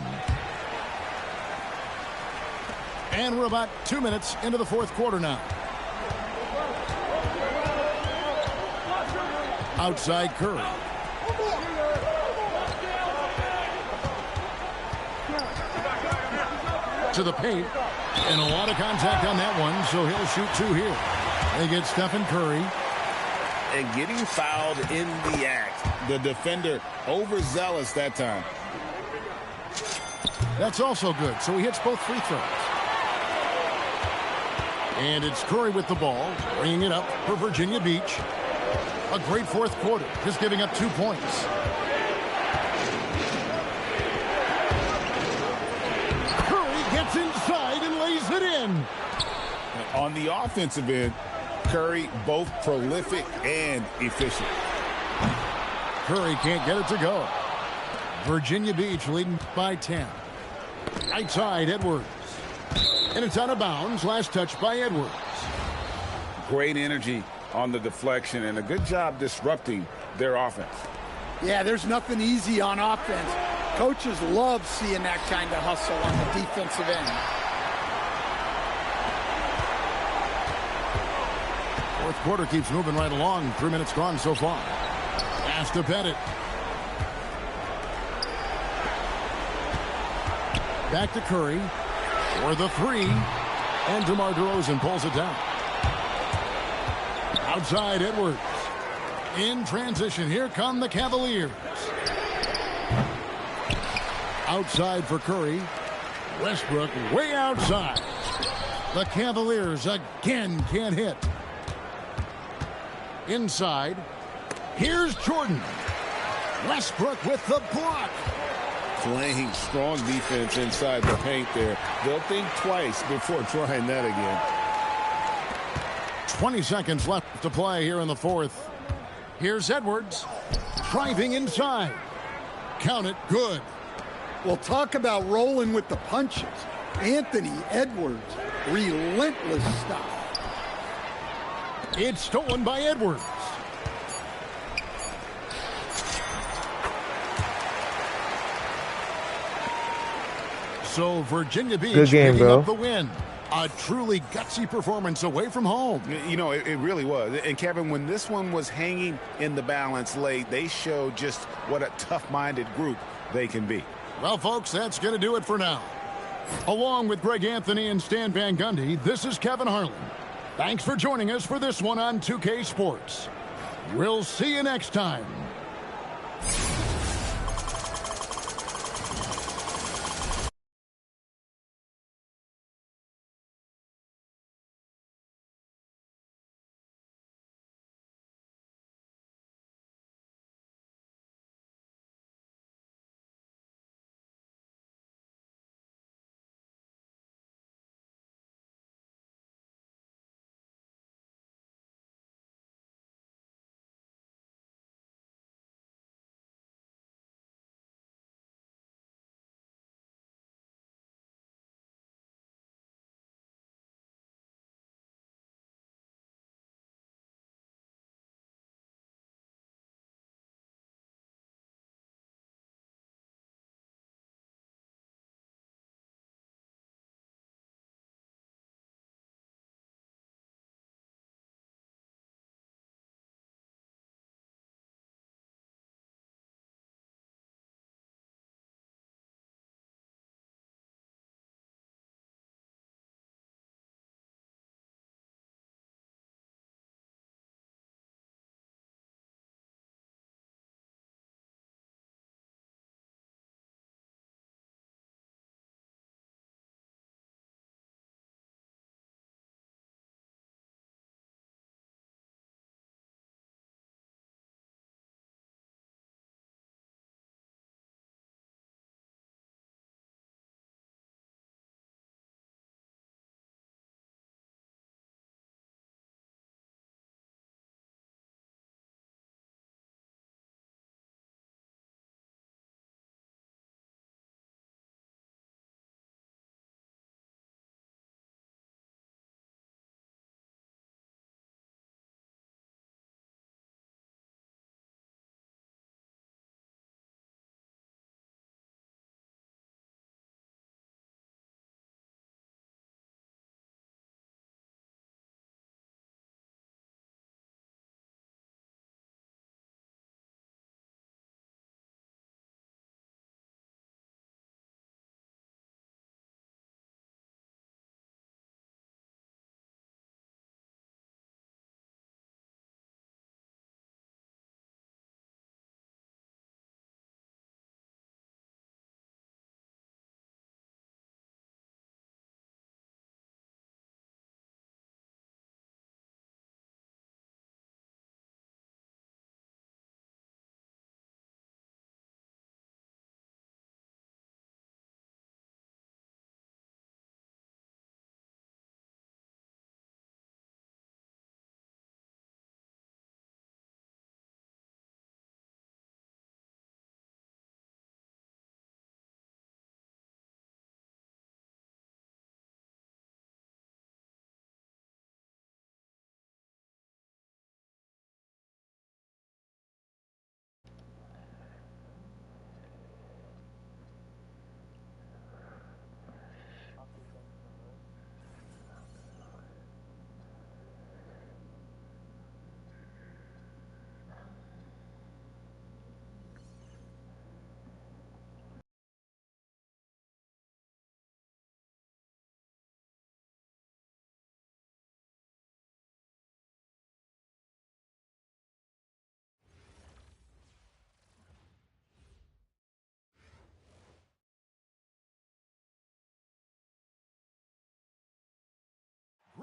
And we're about 2 minutes into the 4th quarter now. Outside Curry. To the paint. And a lot of contact on that one, so he'll shoot 2 here. They get Stephen Curry. And getting fouled in the act. The defender overzealous that time. That's also good, so he hits both free throws. And it's Curry with the ball, bringing it up for Virginia Beach. A great 4th quarter, just giving up 2 points. Curry gets inside and lays it in. On the offensive end, Curry both prolific and efficient. Curry can't get it to go. Virginia Beach leading by 10. Right side, Edwards. And it's out of bounds. Last touch by Edwards. Great energy on the deflection and a good job disrupting their offense. Yeah, there's nothing easy on offense. Coaches love seeing that kind of hustle on the defensive end. 4th quarter keeps moving right along. 3 minutes gone so far. Pass to Pettit. Back to Curry for the 3. And DeMar DeRozan pulls it down. Outside Edwards. In transition, here come the Cavaliers. Outside for Curry. Westbrook way outside. The Cavaliers again can't hit. Inside. Here's Jordan. Westbrook with the block. Playing strong defense inside the paint there. They'll think twice before trying that again. 20 seconds left to play here in the 4th. Here's Edwards. Driving inside. Count it. Good. Well, talk about rolling with the punches. Anthony Edwards. Relentless stuff. It's stolen by Edwards. So Virginia Beach picking up the win. A truly gutsy performance away from home. You know, it really was. And Kevin, when this one was hanging in the balance late, they showed just what a tough-minded group they can be. Well, folks, that's going to do it for now. Along with Greg Anthony and Stan Van Gundy, this is Kevin Harlan. Thanks for joining us for this one on 2K Sports. We'll see you next time.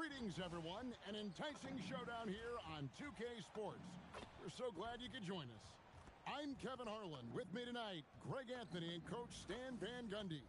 Greetings, everyone. An enticing showdown here on 2K Sports. We're so glad you could join us. I'm Kevin Harlan. With me tonight, Greg Anthony and Coach Stan Van Gundy.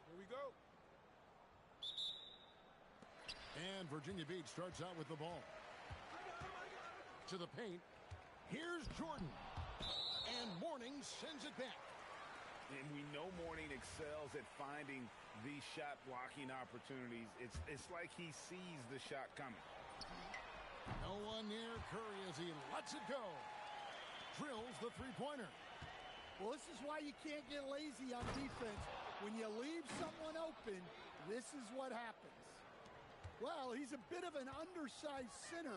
Here we go. And Virginia Beach starts out with the ball. To the paint. Here's Jordan. And Mourning sends it back. And we know Mourning excels at finding these shot blocking opportunities. It's like he sees the shot coming. No one near Curry as he lets it go. Drills the three-pointer. Well, this is why you can't get lazy on defense. When you leave someone open, this is what happens. Well, he's a bit of an undersized center.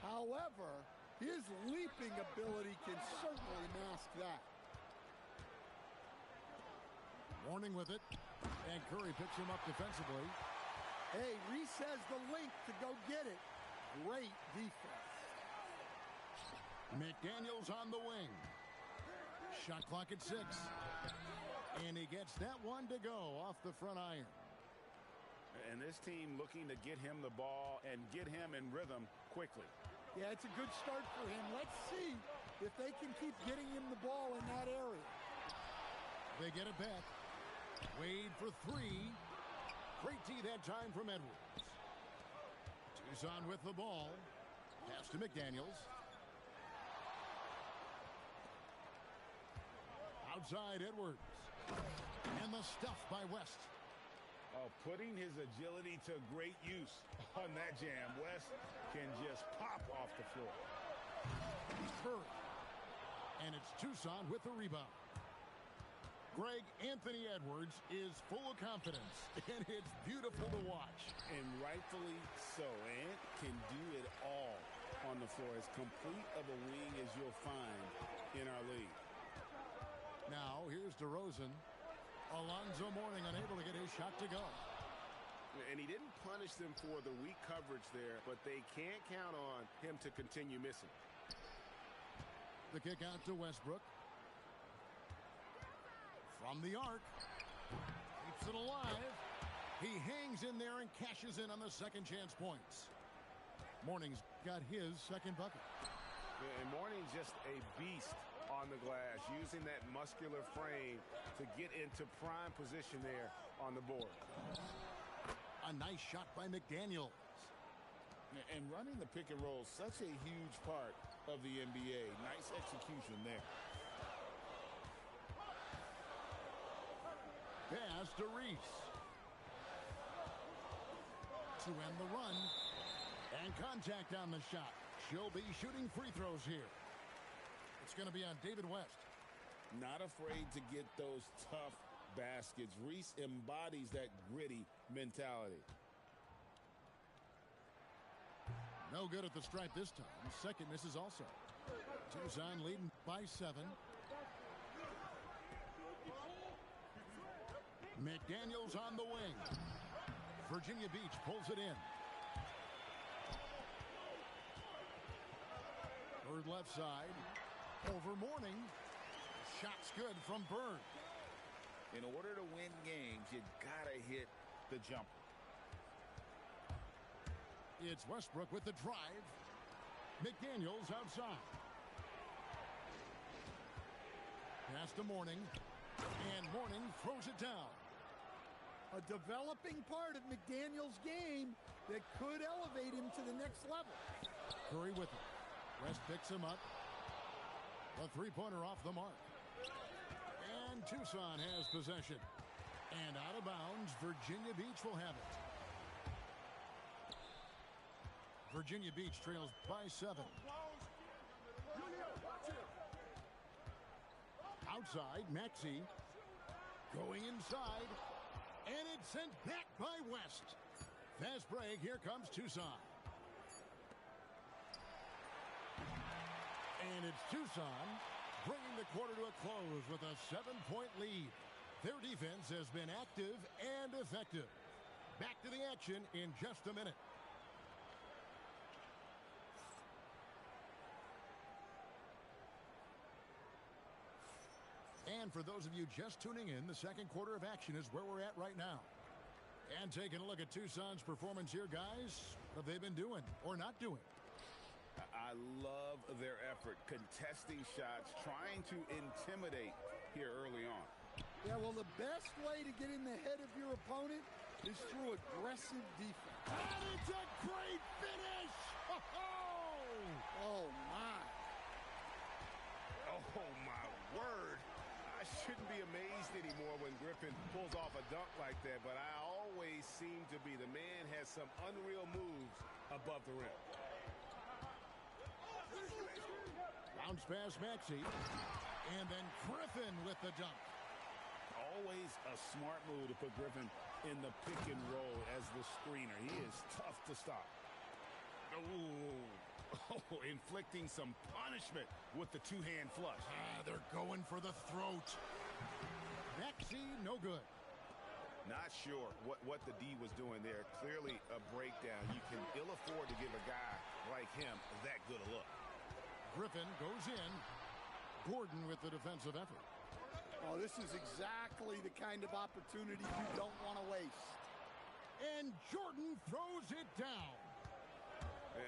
However, his leaping ability can certainly mask that. Mourning with it. And Curry picks him up defensively. Hey, Reese has the link to go get it. Great defense. McDaniels on the wing. Shot clock at 6. And he gets that one to go off the front iron. And this team looking to get him the ball and get him in rhythm quickly. Yeah, it's a good start for him. Let's see if they can keep getting him the ball in that area. They get it back. Wade for 3. Great tee that time from Edwards. Tucson with the ball. Pass to McDaniels. Outside Edwards. And the stuff by West. Putting his agility to great use on that jam. West can just pop off the floor. Curry. And it's Tucson with the rebound. Greg, Anthony Edwards is full of confidence, and it's beautiful to watch. And rightfully so. Ant can do it all on the floor. As complete of a wing as you'll find in our league. Now, here's DeRozan. Alonzo Mourning unable to get his shot to go. And he didn't punish them for the weak coverage there, but they can't count on him to continue missing. The kick out to Westbrook. From the arc. Keeps it alive. He hangs in there and cashes in on the second chance points. Mourning's got his second bucket. And Mourning's just a beast on the glass, using that muscular frame to get into prime position there on the board. A nice shot by McDaniels. And running the pick and roll, such a huge part of the NBA. Nice execution there. Pass to Reese. To end the run. And contact on the shot. She'll be shooting free throws here. It's going to be on David West. Not afraid to get those tough baskets. Reese embodies that gritty mentality. No good at the stripe this time. Second misses also. Tucson leading by 7. McDaniels on the wing. Virginia Beach pulls it in. Bird left side. Over Mourning. Shot's good from Bird. In order to win games, you gotta hit the jumper. It's Westbrook with the drive. McDaniels outside. Pass to Mourning. And Mourning throws it down. A developing part of McDaniels' game that could elevate him to the next level. Curry with it. West picks him up. A three-pointer off the mark. And Tucson has possession. And out of bounds, Virginia Beach will have it. Virginia Beach trails by 7. Outside, Maxey. Going inside. And it's sent back by West. Fast break. Here comes Tucson. And it's Tucson bringing the quarter to a close with a 7-point lead. Their defense has been active and effective. Back to the action in just a minute. And for those of you just tuning in, the second quarter of action is where we're at right now. And taking a look at Tucson's performance here, guys. What have they been doing or not doing? I love their effort, contesting shots, trying to intimidate here early on. Yeah, well, the best way to get in the head of your opponent is through aggressive defense. And it's a great finish! Oh, my. Oh, my word. I shouldn't be amazed anymore when Griffin pulls off a dunk like that, but I always seem to be. The man has some unreal moves above the rim. Bounce pass Maxey. And then Griffin with the dunk. Always a smart move to put Griffin in the pick and roll as the screener. He is tough to stop. Oh, inflicting some punishment with the two-hand flush. They're going for the throat. Maxey, no good. Not sure what the D was doing there. Clearly a breakdown. You can ill afford to give a guy like him that good a look. Griffin goes in. Gordon with the defensive effort. Oh, this is exactly the kind of opportunity you don't want to waste. And Jordan throws it down.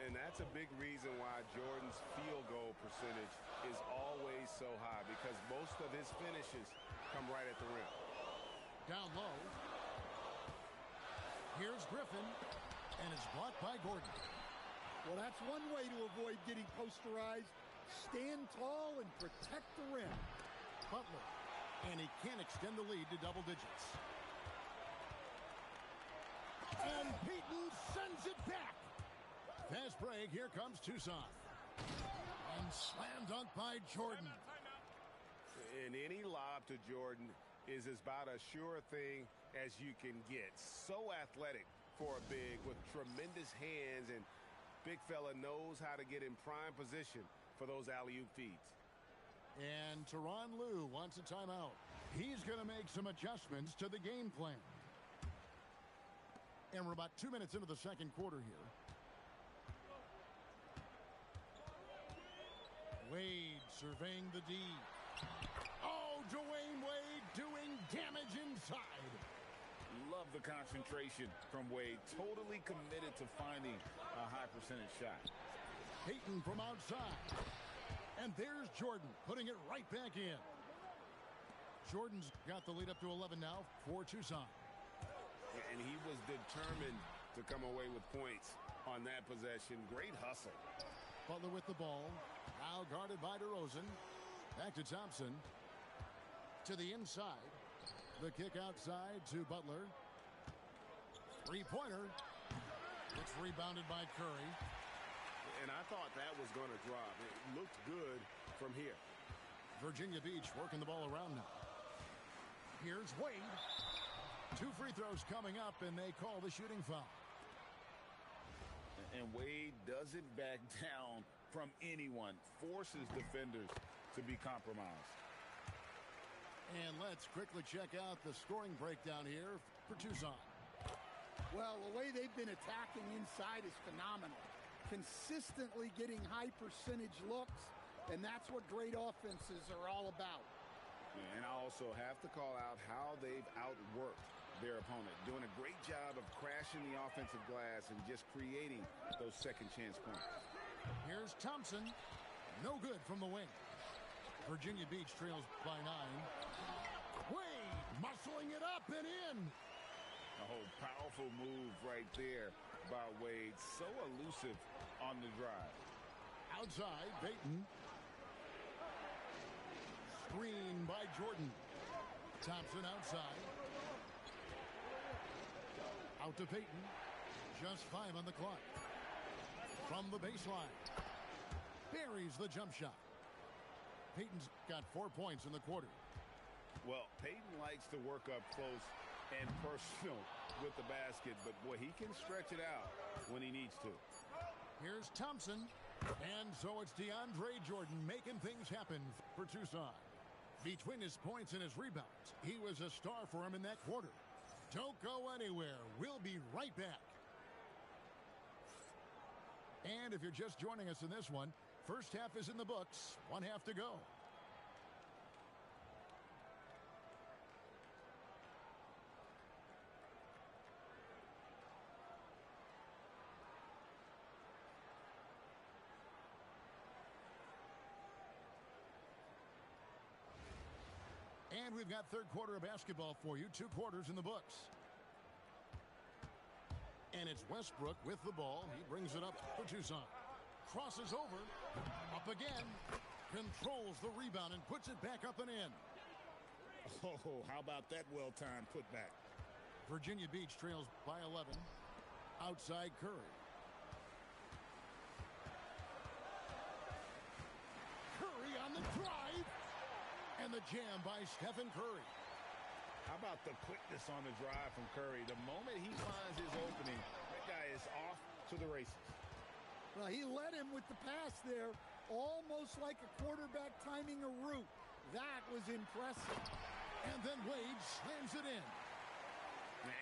And that's a big reason why Jordan's field goal percentage is always so high, because most of his finishes come right at the rim. Down low. Here's Griffin, and it's blocked by Gordon. Well, that's one way to avoid getting posterized. Stand tall and protect the rim. Butler, and he can extend the lead to double digits. And Peyton sends it back. Fast break, here comes Tucson. And slam dunk by Jordan. And any lob to Jordan is about as sure a thing as you can get. So athletic for a big with tremendous hands, and big fella knows how to get in prime position for those alley-oop feeds. And Tyronn Lue wants a timeout. He's going to make some adjustments to the game plan. And we're about 2 minutes into the second quarter here. Wade surveying the D. Oh, Dwayne Wade doing damage inside. Love the concentration from Wade. Totally committed to finding a high percentage shot. Peyton from outside. And there's Jordan putting it right back in. Jordan's got the lead up to 11 now for Tucson. And he was determined to come away with points on that possession. Great hustle. Butler with the ball. Now guarded by DeRozan. Back to Thompson. To the inside. The kick outside to Butler. Three-pointer. It's rebounded by Curry. And I thought that was going to drop. It looked good from here. Virginia Beach working the ball around now. Here's Wade. 2 free throws coming up, and they call the shooting foul. And Wade doesn't back down from anyone. Forces defenders to be compromised. And let's quickly check out the scoring breakdown here for Tucson. Well, the way they've been attacking inside is phenomenal. Consistently getting high percentage looks, and that's what great offenses are all about. And I also have to call out how they've outworked their opponent, doing a great job of crashing the offensive glass and just creating those second chance points. Here's Thompson. No good from the wing. Virginia Beach trails by 9. Wade muscling it up and in. Oh, powerful move right there by Wade. So elusive on the drive. Outside, Peyton. Screen by Jordan. Thompson outside. Out to Peyton. Just 5 on the clock. From the baseline. Buries the jump shot. Peyton's got 4 points in the quarter. Well, Peyton likes to work up close and personal with the basket, but boy, he can stretch it out when he needs to. Here's Thompson. And so it's DeAndre Jordan making things happen for Tucson. Between his points and his rebounds, he was a star for him in that quarter. Don't go anywhere. We'll be right back. And if you're just joining us in this one, first half is in the books. 1 half to go. And we've got third quarter of basketball for you. 2 quarters in the books. And it's Westbrook with the ball. He brings it up for Tucson. Crosses over. Up again. Controls the rebound and puts it back up and in. Oh, how about that well-timed putback? Virginia Beach trails by 11. Outside Curry. Curry on the drive. And the jam by Stephen Curry. How about the quickness on the drive from Curry? The moment he finds his opening, that guy is off to the races. Well, he led him with the pass there, almost like a quarterback timing a route. That was impressive. And then Wade slams it in.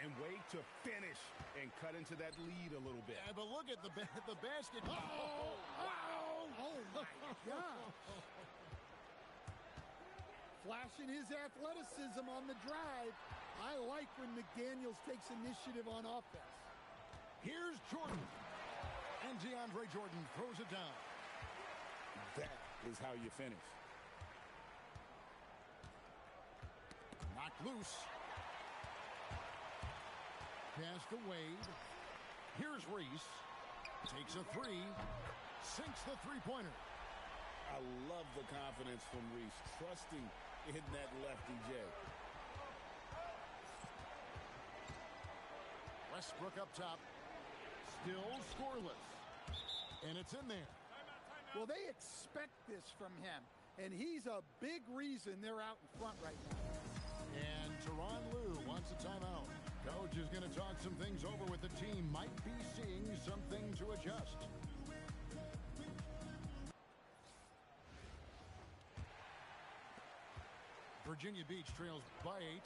And Wade to finish and cut into that lead a little bit. Yeah, but look at the basket. Oh my God. Flashing his athleticism on the drive. I like when McDaniels takes initiative on offense. Here's Jordan. And DeAndre Jordan throws it down. That is how you finish. Knocked loose. Pass to Wade. Here's Reese. Takes a 3. Sinks the three-pointer. I love the confidence from Reese, trusting in that lefty J. Westbrook up top. Still scoreless. And it's in there. Well, they expect this from him. And he's a big reason they're out in front right now. And Tyronn Lue wants a timeout. Coach is going to talk some things over with the team. Might be seeing something to adjust. Virginia Beach trails by 8.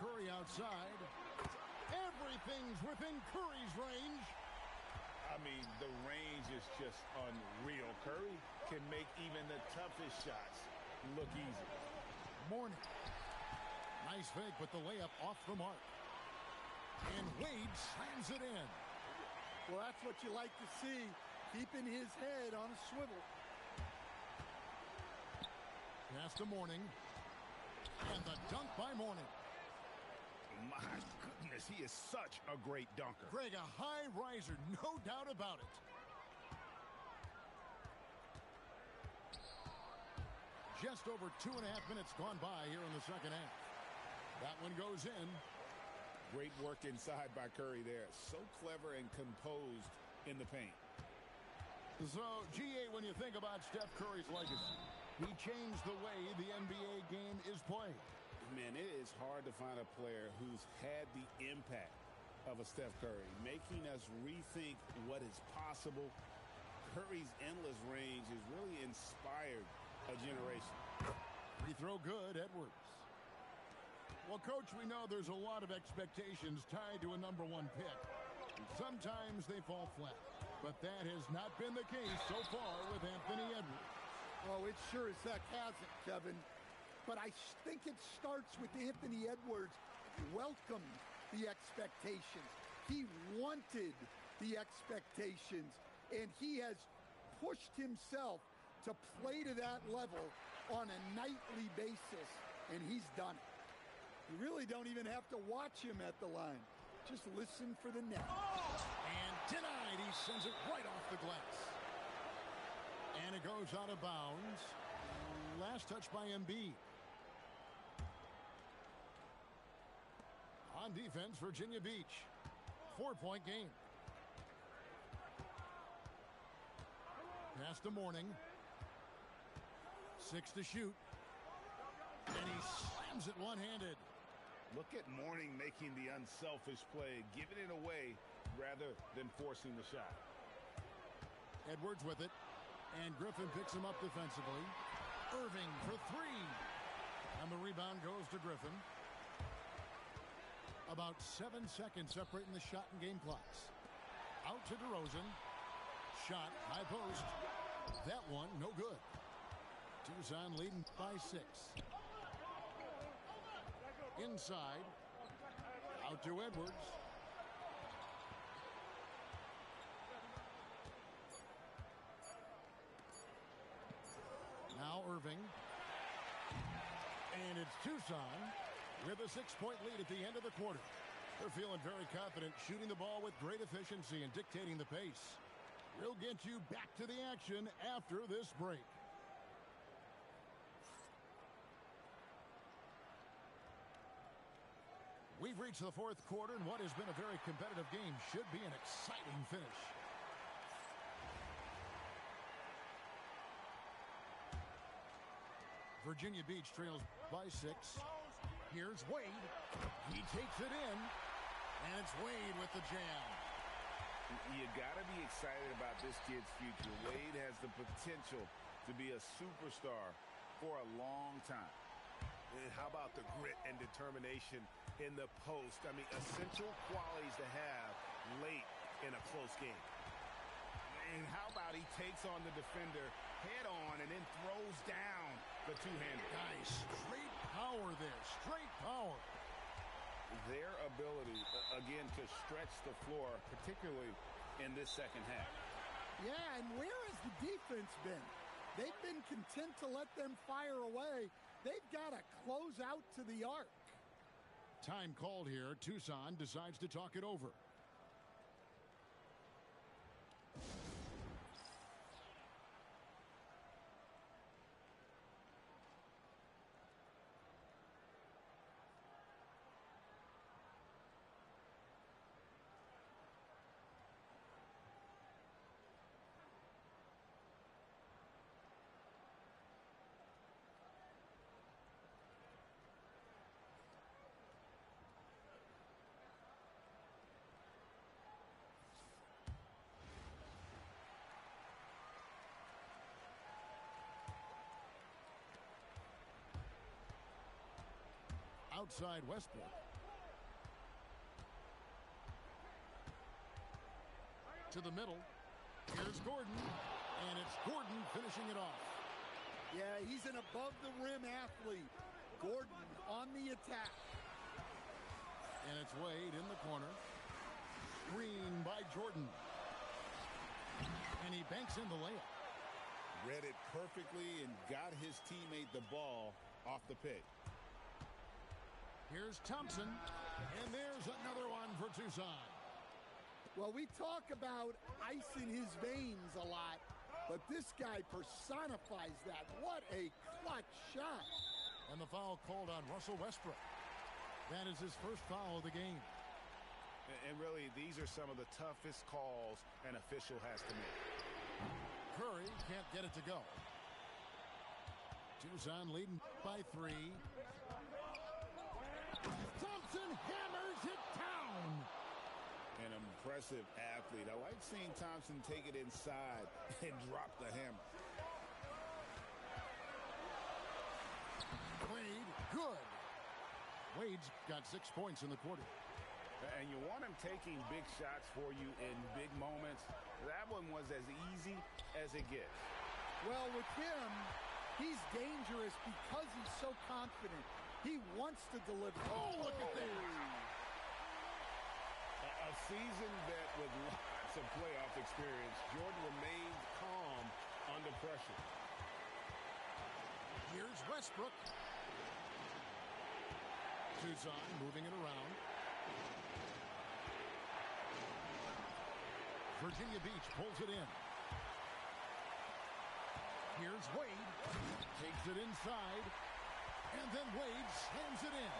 Curry outside. Everything's within Curry's range. I mean, the range is just unreal. Curry can make even the toughest shots look easy. Mourning. Nice fake, but the layup off the mark. And Wade slams it in. Well, that's what you like to see, keeping his head on a swivel. Pass to Mourning. And the dunk by Mourning. My goodness, he is such a great dunker. Greg, a high riser, no doubt about it. Just over 2.5 minutes gone by here in the second half. That one goes in. Great work inside by Curry there. So clever and composed in the paint. So, GA, when you think about Steph Curry's legacy, he changed the way the NBA game is played. Man, it is hard to find a player who's had the impact of a Steph Curry, making us rethink what is possible. Curry's endless range has really inspired a generation. Free throw good, Edwards. Well, Coach, we know there's a lot of expectations tied to a #1 pick. And sometimes they fall flat. But that has not been the case so far with Anthony Edwards. Oh, it sure as heck hasn't, Kevin. But I think it starts with Anthony Edwards welcomed the expectations. He wanted the expectations, and he has pushed himself to play to that level on a nightly basis, and he's done it. You really don't even have to watch him at the line. Just listen for the net. Oh! And denied. He sends it right off the glass. And it goes out of bounds. Last touch by Embiid. On defense, Virginia Beach. 4-point game. Pass to Mourning. 6 to shoot. And he slams it one-handed. Look at Mourning making the unselfish play, giving it away rather than forcing the shot. Edwards with it. And Griffin picks him up defensively. Irving for three. And the rebound goes to Griffin. About 7 seconds separating the shot and game clocks. Out to DeRozan. Shot, high post. That one, no good. Tucson leading by 6. Inside. Out to Edwards. Now Irving. And it's Tucson with a 6-point lead at the end of the quarter. They're feeling very confident, shooting the ball with great efficiency and dictating the pace. We'll get you back to the action after this break. We've reached the fourth quarter, and what has been a very competitive game should be an exciting finish. Virginia Beach trails by 6. Here's Wade. He takes it in, and it's Wade with the jam. You got to be excited about this kid's future. Wade has the potential to be a superstar for a long time. And how about the grit and determination in the post? I mean, essential qualities to have late in a close game. And how about he takes on the defender head on and then throws down the two-hander. Nice. Straight power there. Straight power. Their ability, again, to stretch the floor, particularly in this second half. Yeah, and where has the defense been? They've been content to let them fire away. They've got to close out to the arc. Time called here. Tucson decides to talk it over. Outside Westbrook. To the middle. Here's Gordon. And it's Gordon finishing it off. Yeah, he's an above-the-rim athlete. Gordon on the attack. And it's Wade in the corner. Screen by Jordan. And he banks in the layup. Read it perfectly and got his teammate the ball off the pick. Here's Thompson, and there's another one for Tucson. Well, we talk about ice in his veins a lot, but this guy personifies that. What a clutch shot. And the foul called on Russell Westbrook. That is his first foul of the game. And really, these are some of the toughest calls an official has to make. Curry can't get it to go. Tucson leading by 3. Thompson hammers it down. An impressive athlete. I like seeing Thompson take it inside and drop the hammer. Wade, good. Wade's got 6 points in the quarter. And you want him taking big shots for you in big moments. That one was as easy as it gets. Well, with him, he's dangerous because he's so confident. He wants to deliver. Oh, look at that. A seasoned vet with lots of playoff experience, Jordan remained calm under pressure. Here's Westbrook. Tucson moving it around. Virginia Beach pulls it in. Here's Wade. Takes it inside. And then Wade slams it in.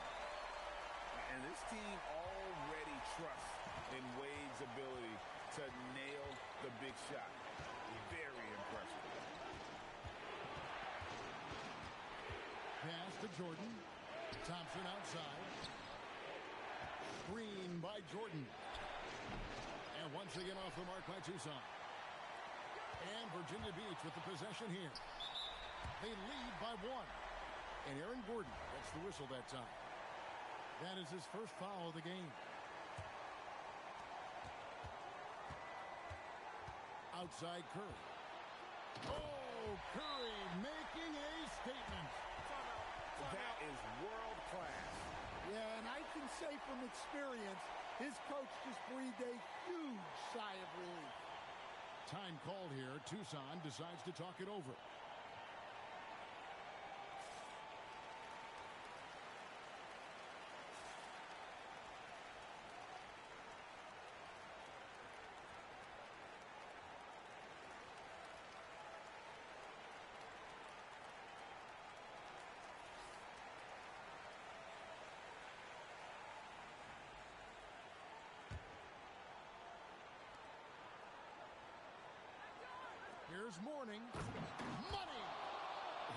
And this team already trusts in Wade's ability to nail the big shot. Very impressive. Pass to Jordan. Thompson outside. Screen by Jordan. And once again off the mark by Tucson. And Virginia Beach with the possession here. They lead by 1. And Aaron Gordon gets the whistle that time. That is his first foul of the game. Outside Curry. Oh, Curry making a statement. That is world class. Yeah, and I can say from experience, his coach just breathed a huge sigh of relief. Time called here. Tucson decides to talk it over. Here's Mourning. Money!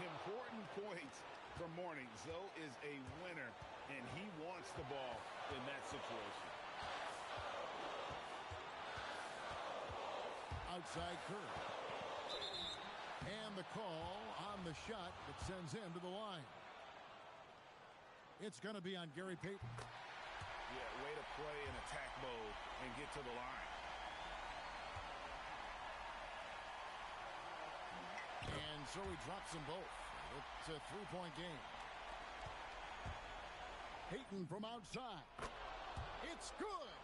Important points for Mourning. Zoe is a winner, and he wants the ball in that situation. Outside Curry. And the call on the shot that sends him to the line. It's going to be on Gary Payton. Yeah, way to play in attack mode and get to the line. And so he drops them both. It's a three-point game. Payton from outside. It's good.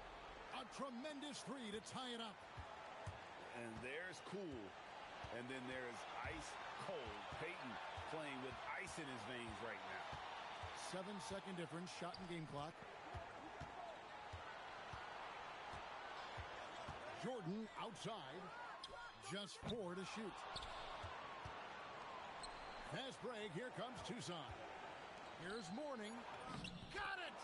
A tremendous three to tie it up. And there's cool. And then there's ice cold. Payton playing with ice in his veins right now. 7-second difference, shot and game clock. Jordan outside. Just 4 to shoot. Fast break. Here comes Tucson. Here's Mourning. Got it!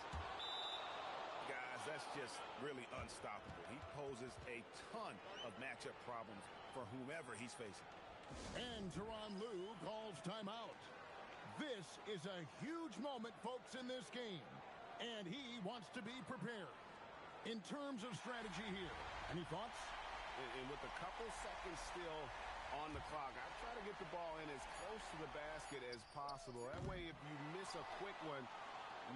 Guys, that's just really unstoppable. He poses a ton of matchup problems for whomever he's facing. And Tyronn Lue calls timeout. This is a huge moment, folks, in this game. And he wants to be prepared. In terms of strategy here, any thoughts? And with a couple seconds still on the clock, I try to get the ball in as close to the basket as possible. That way, if you miss a quick one,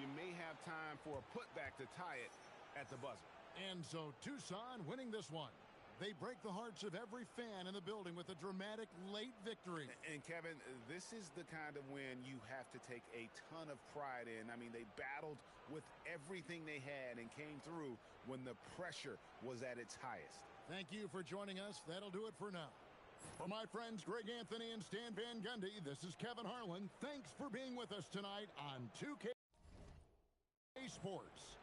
you may have time for a putback to tie it at the buzzer. And so Tucson winning this one. They break the hearts of every fan in the building with a dramatic late victory. And Kevin, this is the kind of win you have to take a ton of pride in. I mean, they battled with everything they had and came through when the pressure was at its highest. Thank you for joining us. That'll do it for now. For my friends Greg Anthony and Stan Van Gundy, this is Kevin Harlan. Thanks for being with us tonight on 2K Sports.